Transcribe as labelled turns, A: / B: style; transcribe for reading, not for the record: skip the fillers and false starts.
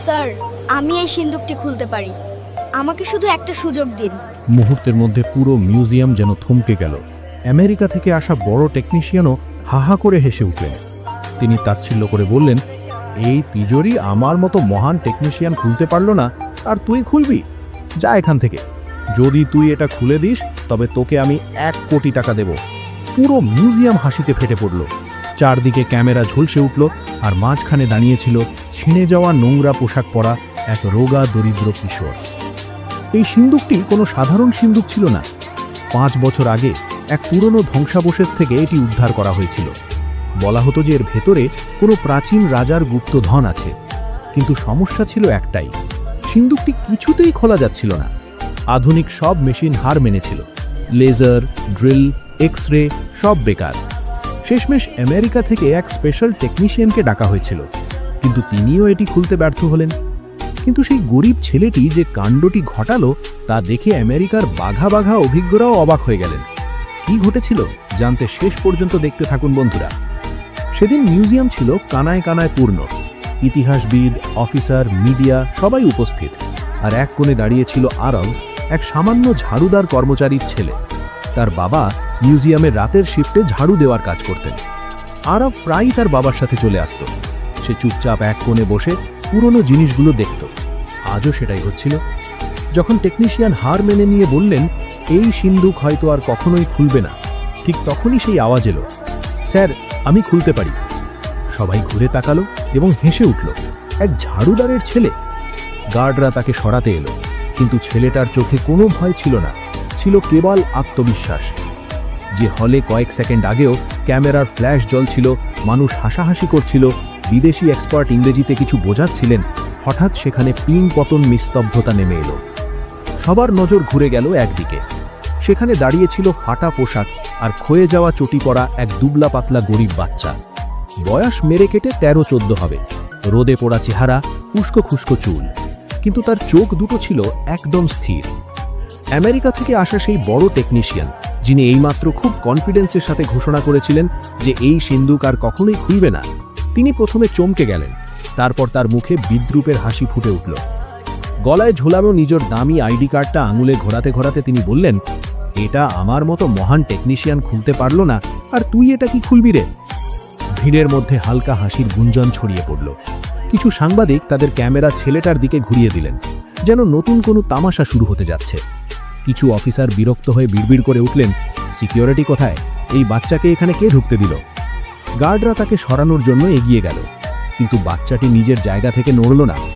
A: Sir, আমি এই সিন্দুকটি খুলতে পারি। আমাকে শুধু একটা সুযোগ দিন।
B: মুহূর্তের মধ্যে পুরো মিউজিয়াম যেন থমকে গেল। আমেরিকা থেকে আসা বড় টেকনিশিয়ানও হাহা করে হেসে উঠলেন। তিনি তাচ্ছিল্য করে বললেন, এই তিজোরি আমার মতো মহান টেকনিশিয়ান খুলতে পারল না, আর তুই খুলবি? যা এখান থেকে। যদি তুই এটা খুলে দিস তবে তোকে আমি 1 কোটি টাকা দেব। পুরো মিউজিয়াম হাসিতে ফেটে পড়ল। চারদিকে ক্যামেরা ঝলসে উঠল, আর মাঝখানে দাঁড়িয়েছিল ছিঁড়ে যাওয়া নোংরা পোশাক পরা এক রোগা দরিদ্র কিশোর। এই সিন্দুকটি কোনো সাধারণ সিন্দুক ছিল না। 5 বছর আগে এক পুরনো ধ্বংসাবশেষ থেকে এটি উদ্ধার করা হয়েছিল। বলা হতো যে এর ভেতরে কোনো প্রাচীন রাজার গুপ্তধন আছে। কিন্তু সমস্যা ছিল একটাই, সিন্দুকটি কিছুতেই খোলা যাচ্ছিল না। আধুনিক সব মেশিন হার মেনেছিল। লেজার, ড্রিল, এক্স-রে সব বেকার। শেষমেশ আমেরিকা থেকে এক স্পেশাল টেকনিশিয়ানকে ডাকা হয়েছিল, কিন্তু তিনিও এটি খুলতে ব্যর্থ হলেন। কিন্তু সেই গরিব ছেলেটি যে কাণ্ডটি ঘটালো তা দেখে আমেরিকার বাঘা বাঘা অভিজ্ঞরাও অবাক হয়ে গেলেন। কি ঘটেছিল জানতে শেষ পর্যন্ত দেখতে থাকুন বন্ধুরা। সেদিন মিউজিয়াম ছিল কানায় কানায় পূর্ণ। ইতিহাসবিদ, অফিসার, মিডিয়া সবাই উপস্থিত। আর এক কোণে দাঁড়িয়েছিল আরব, এক সামান্য ঝাড়ুদার কর্মচারীর ছেলে। তার বাবা মিউজিয়ামের রাতের শিফটে ঝাড়ু দেওয়ার কাজ করতেন। আরব প্রায়ই তার বাবার সাথে চলে আসত। সে চুপচাপ এক কোণে বসে পুরনো জিনিসগুলো দেখত। আজও সেটাই হচ্ছিল। যখন টেকনিশিয়ান হার মেনে নিয়ে বললেন, এই সিন্দুক হয়তো আর কখনোই খুলবে না, ঠিক তখনই সেই আওয়াজ এলো, স্যার, আমি খুলতে পারি। সবাই ঘুরে তাকালো এবং হেসে উঠল। এক ঝাড়ুদারের ছেলে। গার্ডরা তাকে সরাতে এলো, কিন্তু ছেলেটার চোখে কোনো ভয় ছিল না, ছিল কেবল আত্মবিশ্বাস। যে হলে কয়েক সেকেন্ড আগেও ক্যামেরার ফ্ল্যাশ জ্বলছিল, মানুষ হাসাহাসি করছিল, বিদেশি এক্সপার্ট ইংরেজিতে কিছু বোঝাচ্ছিলেন, হঠাৎ সেখানে পিং পতন নিস্তব্ধতা নেমে এলো। সবার নজর ঘুরে গেল একদিকে। সেখানে দাঁড়িয়েছিল ফাটা পোশাক আর ক্ষয়ে যাওয়া চটি পরা এক দুবলা পাতলা গরিব বাচ্চা। বয়স মেরে কেটে 13-14 হবে। রোদে পোড়া চেহারা, উস্কো খুস্কো চুল, কিন্তু তার চোখ দুটো ছিল একদম স্থির। আমেরিকা থেকে আসা সেই বড় টেকনিশিয়ান, যিনি এইমাত্র খুব কনফিডেন্সের সাথে ঘোষণা করেছিলেন যে এই সিন্দুক আর কখনোই খুলবে না, তিনি প্রথমে চমকে গেলেন। তারপর তার মুখে বিদ্রূপের হাসি ফুটে উঠল। গলায় ঝোলানো নিজের দামি আইডি কার্ডটা আঙুলে ঘোরাতে ঘোরাতে তিনি বললেন, এটা আমার মতো মহান টেকনিশিয়ান খুলতে পারল না, আর তুই এটা কি খুলবি রে? ভিড়ের মধ্যে হালকা হাসির গুঞ্জন ছড়িয়ে পড়ল। কিছু সাংবাদিক তাদের ক্যামেরা ছেলেটার দিকে ঘুরিয়ে দিলেন, যেন নতুন কোনো তামাশা শুরু হতে যাচ্ছে। কিছু অফিসার বিরক্ত হয়ে বিড়বিড় করে উঠলেন, সিকিউরিটি কোথায়? এই বাচ্চাকে এখানে কে ঢুকতে দিল? গার্ডরা তাকে সরানোর জন্য এগিয়ে গেল, কিন্তু বাচ্চাটি নিজের জায়গা থেকে নড়ল না।